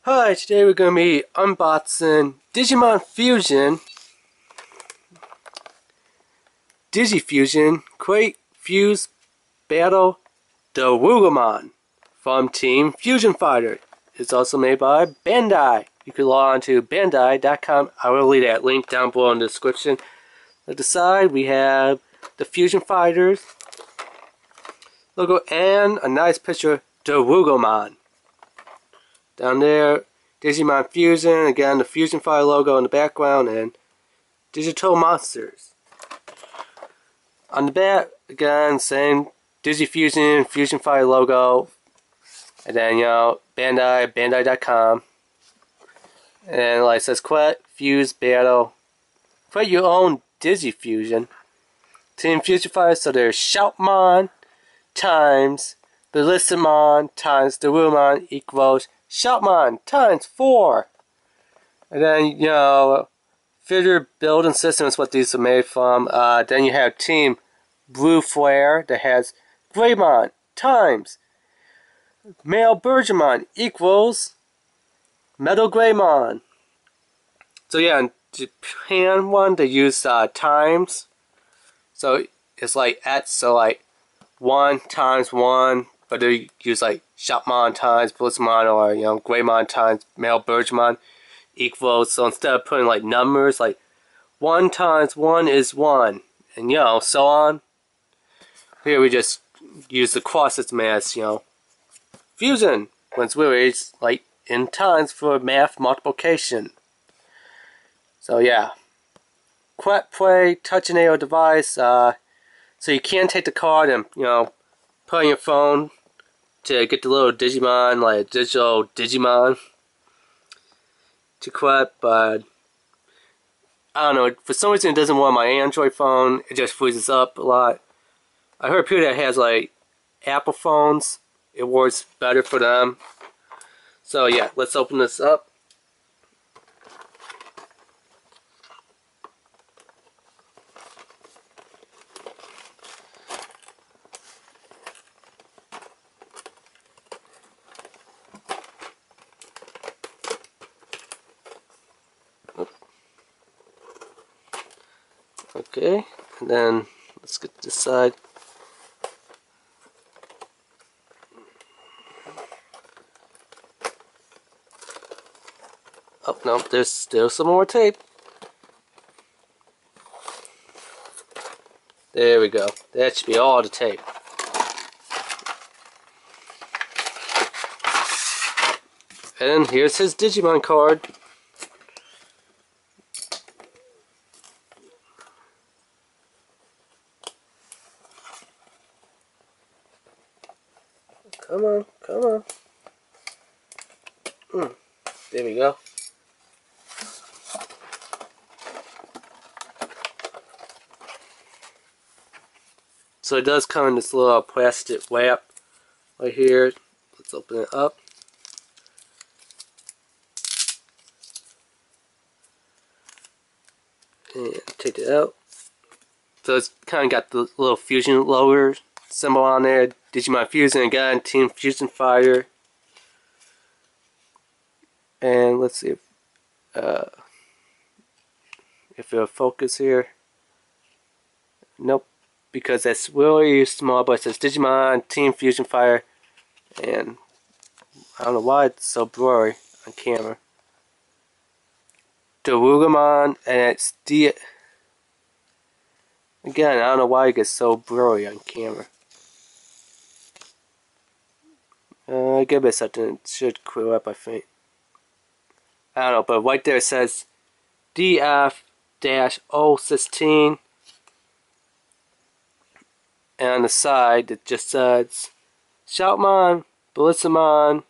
Hi, today we're going to be unboxing Digimon Fusion, DiGi-FUSiON, Quick Fuse Battle DORULUMON from Team Fusion Fighter. It's also made by Bandai. You can log on to bandai.com. I will leave that link down below in the description. At the side, we have the Fusion Fighters logo and a nice picture of DORULUMON. Down there, Digimon Fusion, again the Fusion Fighter logo in the background, and Digital Monsters. On the back, again, same DiGi-FUSiON, Fusion Fighter logo, and then, Bandai, bandai.com. And like it says, Quet, Fuse, Battle. Create your own DiGi-FUSiON. Team Fusion Fighter, so there's Shoutmon times Bellissamon times DORULUMON equals Shoutmon times 4. And then, figure building system is what these are made from. Then you have Team Blue Flare that has Greymon times Male Bergermon equals Metal Greymon. So yeah, in Japan one they use times. So it's like X, so like 1 times 1. But they use like Shoutmon times Bellissamon or Greymon times Male Bergermon equals. So instead of putting like numbers like 1 times 1 is 1 and so on. Here we just use the cross system as fusion when it's really like in times for math multiplication. So yeah, Quet Play touch and arrow device. So you can take the card and put on your phone to get the little Digimon, like digital Digimon to Quet, but I don't know, for some reason it doesn't work on my Android phone. It just freezes up a lot. I heard people that has like Apple phones, it works better for them. So yeah, let's open this up. Okay, and then let's get this side. Oh no, there's still some more tape. There we go. That should be all the tape. And here's his Digimon card. Come on, come on. There we go. So it does come in this little plastic wrap right here. Let's open it up. And take it out. So it's kind of got the little fusion logo symbol on there. Digimon Fusion again, Team Fusion Fighter. And let's see if it'll focus here. Nope, because that's really small, but it says Digimon Team Fusion Fighter, and I don't know why it's so blurry on camera. DORULUMON, and it's again, I don't know why it gets so blurry on camera. Give it something, it should clear up, I think. I don't know, but right there it says DF-016, and on the side it just says Shoutmon, Bellissamon,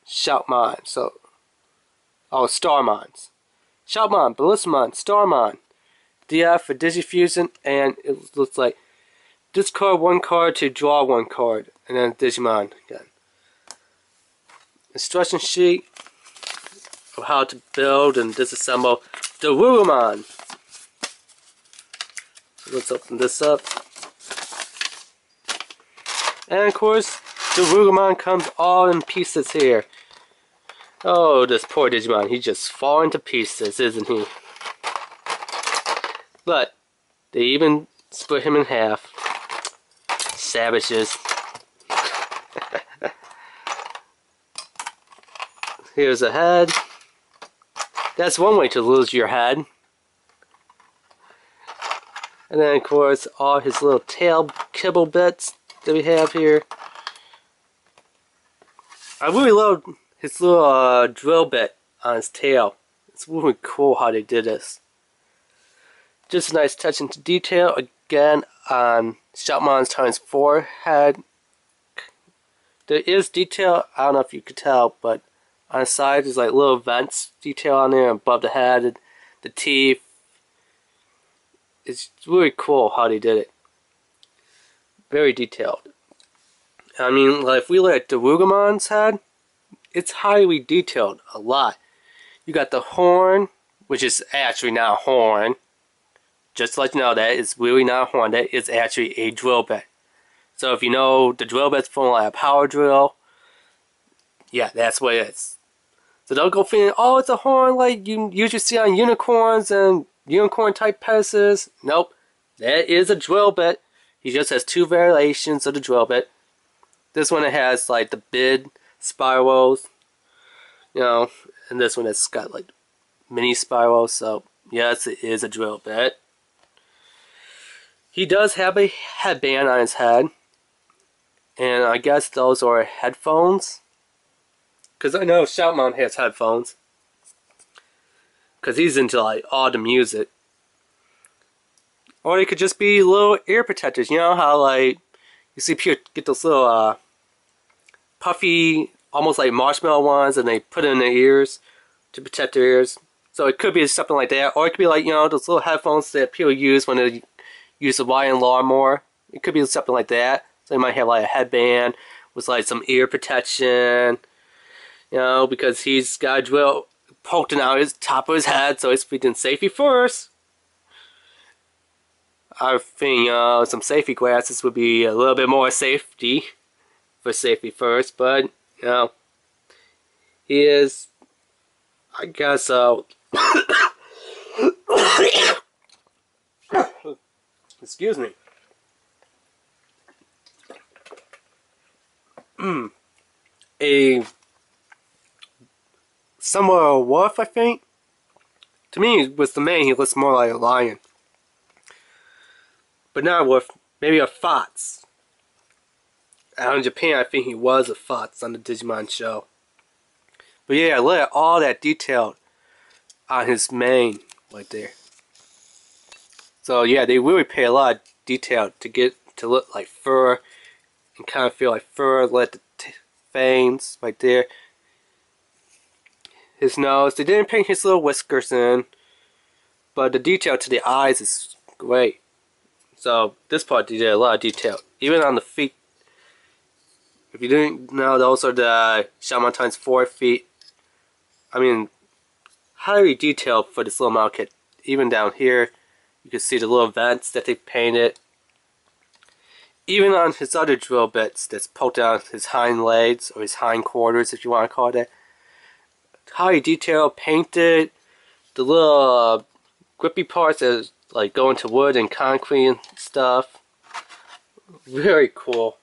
Shoutmon. So, Starmons. Shoutmon, Bellissamon, Starmon. DF for DiGi-FUSiON, and it looks like discard 1 card to draw 1 card, and then Digimon again. Instruction sheet of how to build and disassemble DORULUMON. So let's open this up. And of course, DORULUMON comes all in pieces here. Oh, this poor Digimon. He's just falling to pieces, isn't he? But they even split him in half. Savages. Here's a head. That's one way to lose your head. And then, of course, all his little tail kibble bits that we have here. I really love his little drill bit on his tail. It's really cool how they did this. Just a nice touch into detail again on Shoutmon's times 4 head. There is detail, I don't know if you could tell, but on the side there's like little vents detail on there above the head, the teeth. It's really cool how they did it. Very detailed. I mean, like if we look at DORULUMON's head, it's highly detailed, a lot. You got the horn, which is actually not a horn. Just to let you know, that is really not a horn, that is actually a drill bit. So if you know the drill bit's from like a power drill, yeah, that's what it is. So don't go thinking, oh, it's a horn like you usually see on unicorns and unicorn type pedestals. Nope, that is a drill bit. He just has 2 variations of the drill bit. This one it has like the big spirals, you know, and this one it's got like mini spirals. So yes, it is a drill bit. He does have a headband on his head, and I guess those are headphones. Because I know Shoutmon has headphones. Because he's into like all the music. Or they could just be little ear protectors. You know how like you see people get those little puffy, almost like marshmallow ones, and they put it in their ears to protect their ears. So it could be something like that. Or it could be like, you know, those little headphones that people use when they use the wire and lawnmower. It could be something like that. So they might have like a headband with like some ear protection. You know, because he's got a drill poking out his top of his head, so he's speaking safety first. I think some safety glasses would be a little bit more safety for safety first, but you know, he is, I guess, excuse me. A somewhat a wolf, I think. To me, with the mane, he looks more like a lion. But not a wolf, maybe a fox. Out in Japan, I think he was a fox on the Digimon show. But yeah, look at all that detail on his mane right there. So yeah, they really pay a lot of detail to get to look like fur and kind of feel like fur. Let the fangs right there. His nose, they didn't paint his little whiskers in, but the detail to the eyes is great. So this part they did a lot of detail, even on the feet. If you didn't know, those are the Shoutmon times 4 feet. I mean, highly detailed for this little model kit. Even down here, you can see the little vents that they painted. Even on his other drill bits that's poked out his hind legs, or his hind quarters if you want to call it that. Highly detailed, painted. The little grippy parts that like go into wood and concrete and stuff. Very cool.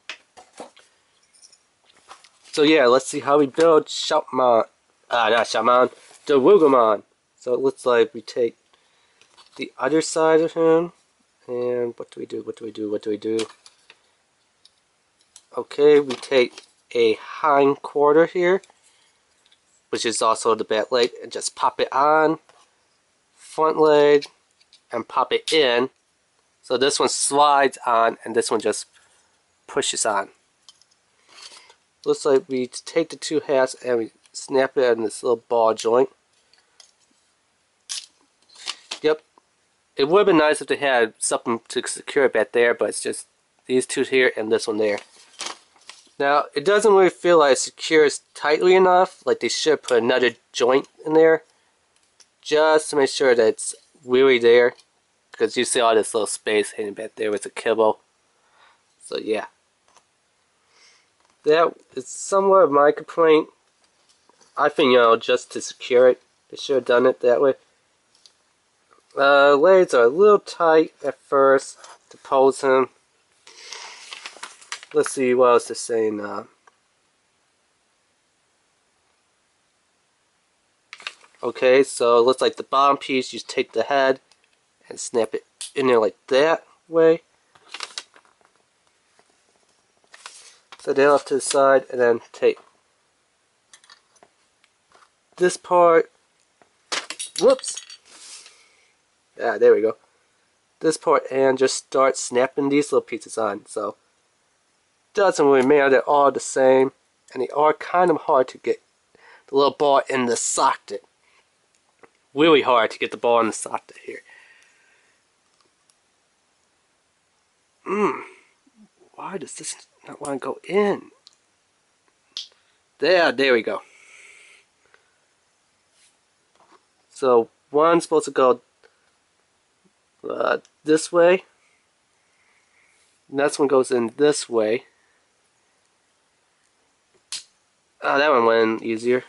So yeah, let's see how we build Shoutmon. Not Shoutmon, DORULUMON. So it looks like we take the other side of him, and what do we do? What do we do? What do we do? Okay, we take a hind quarter here, which is also the back leg, and just pop it on. Front leg, and pop it in. So this one slides on, and this one just pushes on. Looks like we take the 2 halves and we snap it in this little ball joint. Yep. It would have been nice if they had something to secure it back there, but it's just these 2 here and this one there. Now, it doesn't really feel like it secures tightly enough, like they should put another joint in there, just to make sure that it's really there, because you see all this little space hidden back there with the kibble. So yeah. That is somewhat of my complaint. I think, just to secure it, they should have done it that way. Legs are a little tight at first to pose him. Let's see what else they're saying now. Okay, so it looks like the bottom piece, you just take the head and snap it in there like that way. Set it off to the side and then take this part. Whoops! Yeah, there we go. This part and just start snapping these little pieces on. So, doesn't really matter, they're all the same. And they are kind of hard to get the little ball in the socket. Really hard to get the ball in the socket here. Why does this not want to go in? There we go. So one's supposed to go this way. Next one goes in this way. Oh, that one went in easier.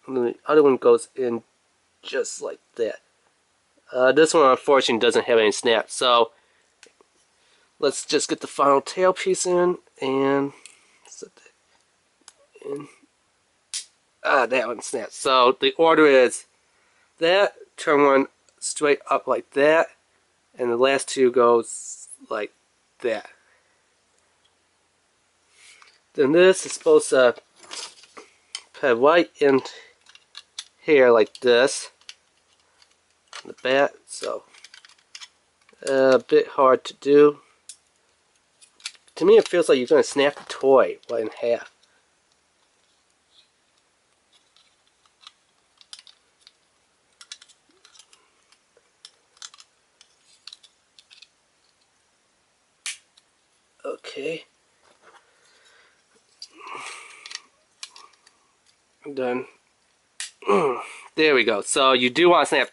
And the other one goes in just like that. This one unfortunately doesn't have any snaps, so let's just get the final tail piece in and set that in. That one snaps. So the order is that, turn one straight up like that, and the last two goes like that. Then this is supposed to put right in here like this. The bat, so a bit hard to do. To me, it feels like you're going to snap the toy right in half. Okay. I'm done. There we go. So you do want to snap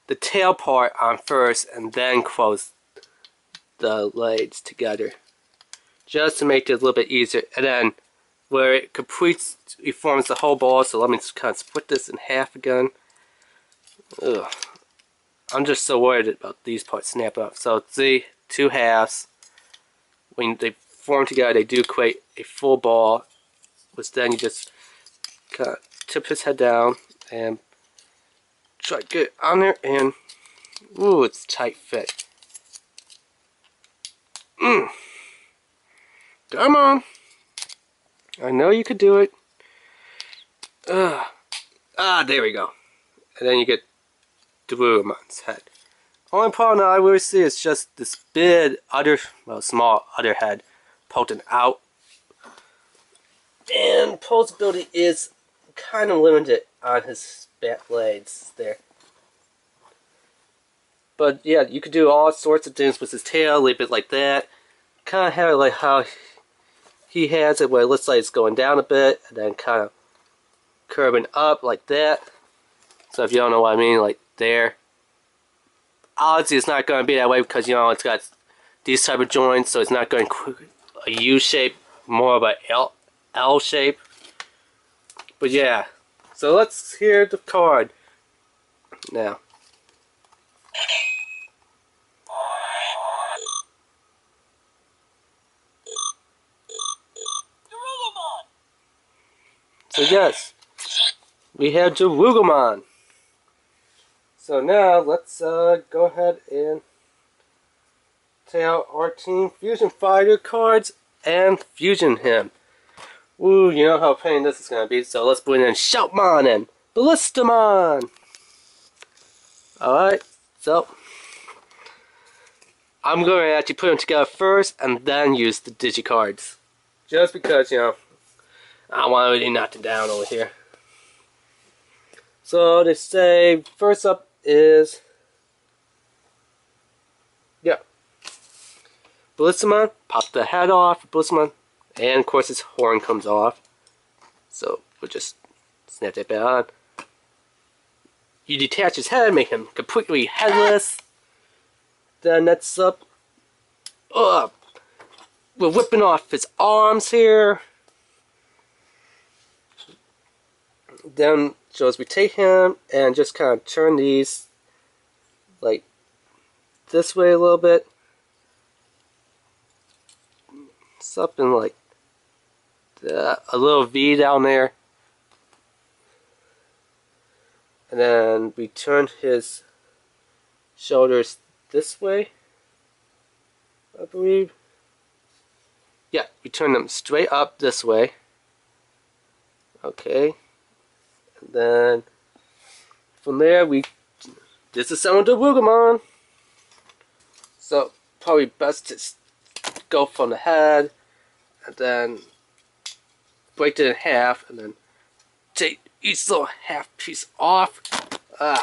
the tail part on first and then close the legs together, just to make it a little bit easier. And then where it completes, it forms the whole ball. So let me just kind of split this in half again. Ugh. I'm just so worried about these parts snapping up. So see, two halves, when they form together, they do create a full ball, which then you just kind of tip his head down and try to get it on there, and ooh, it's a tight fit. Come on, I know you could do it. There we go. And then you get DORULUMON's head. Only problem that I really see is just this big small other head poking out. And posability is kind of limited on his back legs there. But yeah, you could do all sorts of things with his tail, leave it like that. Kind of have it like how he has it, where it looks like it's going down a bit, and then kind of curving up like that. So if you don't know what I mean, like there. Obviously it's not going to be that way because, it's got these type of joints, so it's not going a U shape, more of a L shape. But yeah, so let's hear the card now. So yes, we have DORULUMON. So now let's go ahead and take out our Team Fusion Fighter cards and fusion him. Woo, you know how pain this is going to be, so let's bring in Shoutmon and Ballistamon. Alright, so I'm going to actually put them together first and then use the DigiCards. Just because, I don't want to really knock it down over here. So they say, first up is, Ballistamon. Pop the head off, Ballistamon. And of course his horn comes off. So we'll just snap that back on. You detach his head, make him completely headless. Then next up, we're whipping off his arms here. Then shows we take him and just kind of turn these like this way a little bit. Something like that. A little V down there. And then we turn his shoulders this way, I believe. Yeah, we turn them straight up this way. Okay. And then from there we disassemble the DORULUMON. So probably best to go from the head and then break it in half and then take each little half piece off. And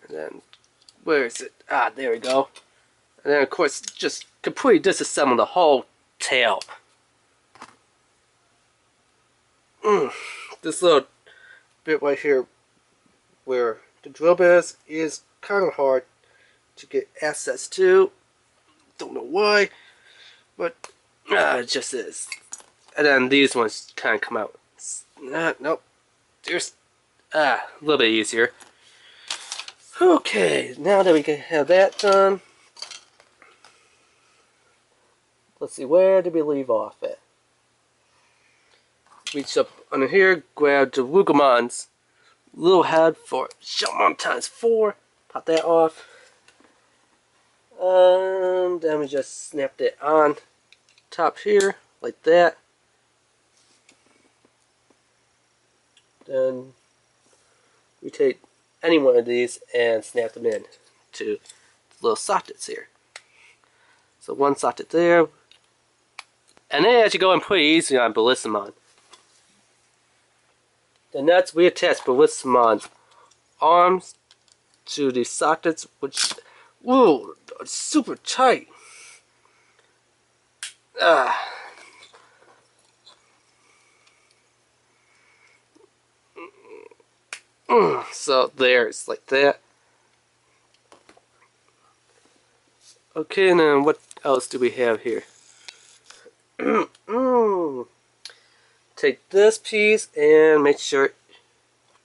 then where is it? There we go. And then of course just completely disassemble the whole tail. This little bit right here where the drill bit is kind of hard to get access to. Don't know why, but it just is. And then these ones kind of come out. Nope. There's a little bit easier. Okay, now that we can have that done, let's see, where did we leave off at? Reach up under here, grab the DORULUMON's little head for DiGiMON ×4, pop that off, and then we just snapped it on top here, like that. Then we take any one of these and snap them in to the little sockets here. So one socket there, and they actually go in pretty easy on DiGiMON. Then next we attach DiGiMON's arms to the sockets, which are super tight. So there's like that. Okay, and then what else do we have here? Take this piece and make sure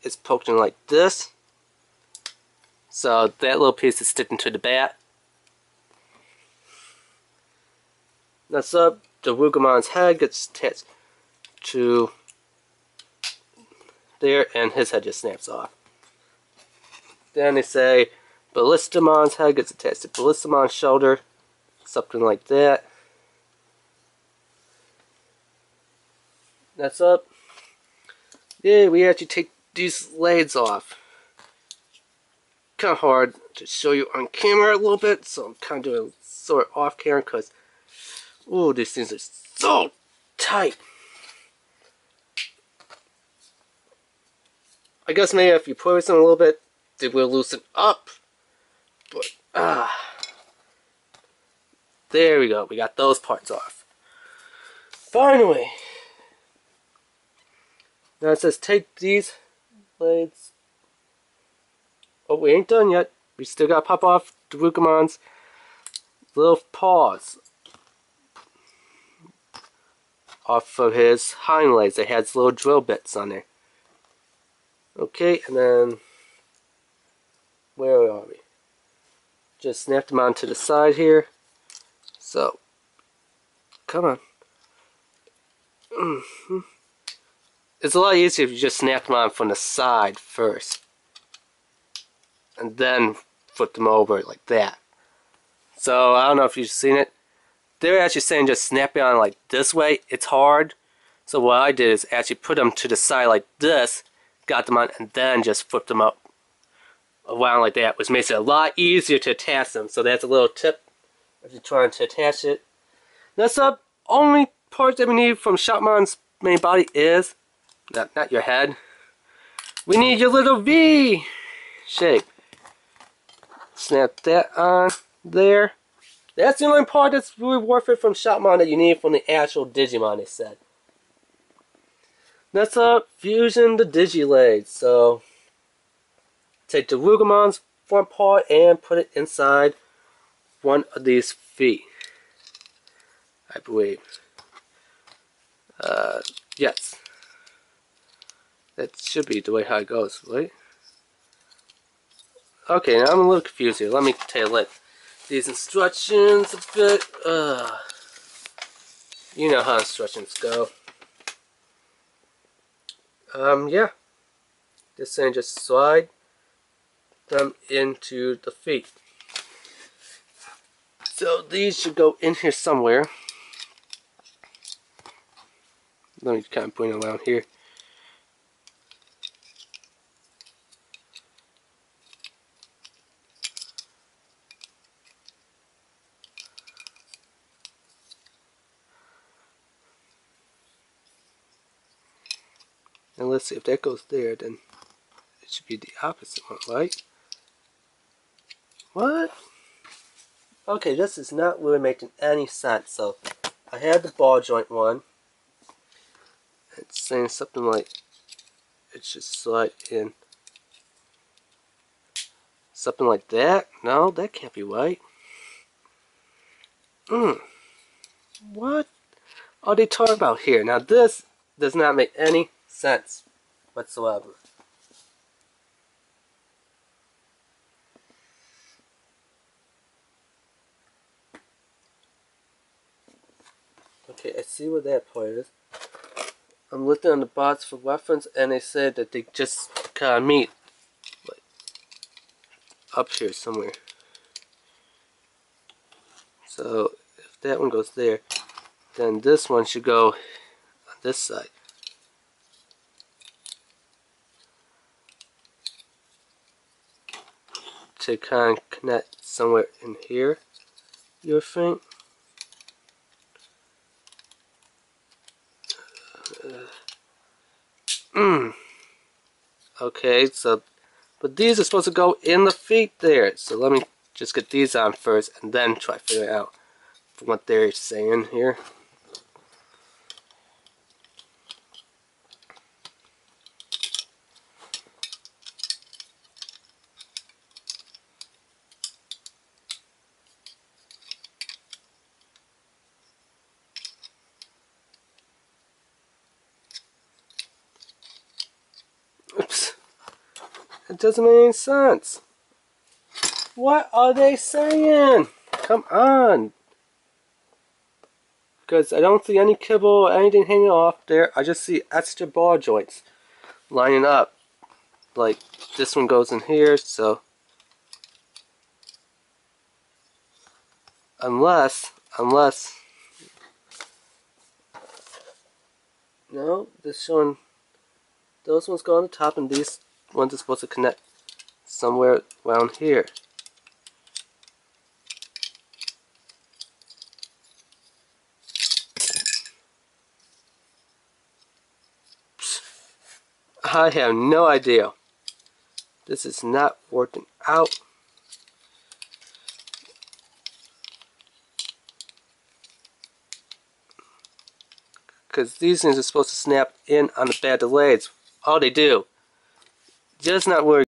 it's poked in like this. So that little piece is sticking to the bat. Next up, the DORULUMON's head gets attached to there, and his head just snaps off. Then they say DiGiMON's head gets attached to DiGiMON's shoulder, something like that. Next up, yeah, we actually take these legs off. Kind of hard to show you on camera a little bit, so I'm kind of doing sort of off camera because, ooh, these things are so tight. I guess maybe if you push them a little bit, they will loosen up. But, there we go. We got those parts off. Finally. Now it says take these blades. Oh, we ain't done yet. We still gotta pop off the DORULUMON's little paws off of his hind legs. It has little drill bits on there. Okay, and then where are we? Just snap them onto the side here. So, come on. It's a lot easier if you just snap them on from the side first. And then flip them over like that. So, I don't know if you've seen it. They're actually saying just snap it on like this way. It's hard. So what I did is actually put them to the side like this. Got them on and then just flip them up around like that, which makes it a lot easier to attach them. So that's a little tip if you're trying to attach it. Next up, only part that we need from DiGiMON's main body is not your head. We need your little V shape. Snap that on there. That's the only part that's really worth it from DiGiMON that you need from the actual DiGiMON, they said. Next up, fusion the DigiLegs. So, take the DORULUMON's front part and put it inside one of these feet. I believe. Yes. That should be the way how it goes, right? Okay, now I'm a little confused here. Let me tailor these instructions a bit. You know how instructions go. Yeah. This thing just slide them into the feet. So these should go in here somewhere. Let me kind of point it around here. And let's see, if that goes there, then it should be the opposite one, right? What? Okay, this is not really making any sense. So, I had the ball joint one. It's saying something like it should slide in. Something like that? No, that can't be right. What are they talking about here? Now this does not make any sense whatsoever. Okay, I see where that part is. I'm looking on the box for reference, and they said that they just kind of meet like up here somewhere. So if that one goes there, then this one should go on this side. To kind of connect somewhere in here, you would think. Okay, so, but these are supposed to go in the feet there. So let me just get these on first and then try figuring out what they're saying here. Oops. It doesn't make any sense. What are they saying? Come on. Because I don't see any kibble or anything hanging off there. I just see extra ball joints lining up. Like this one goes in here, so unless no, this showing those ones go on the top and these ones are supposed to connect somewhere around here. I have no idea. This is not working out. Because these things are supposed to snap in on the back of the legs. All they do. Just not working.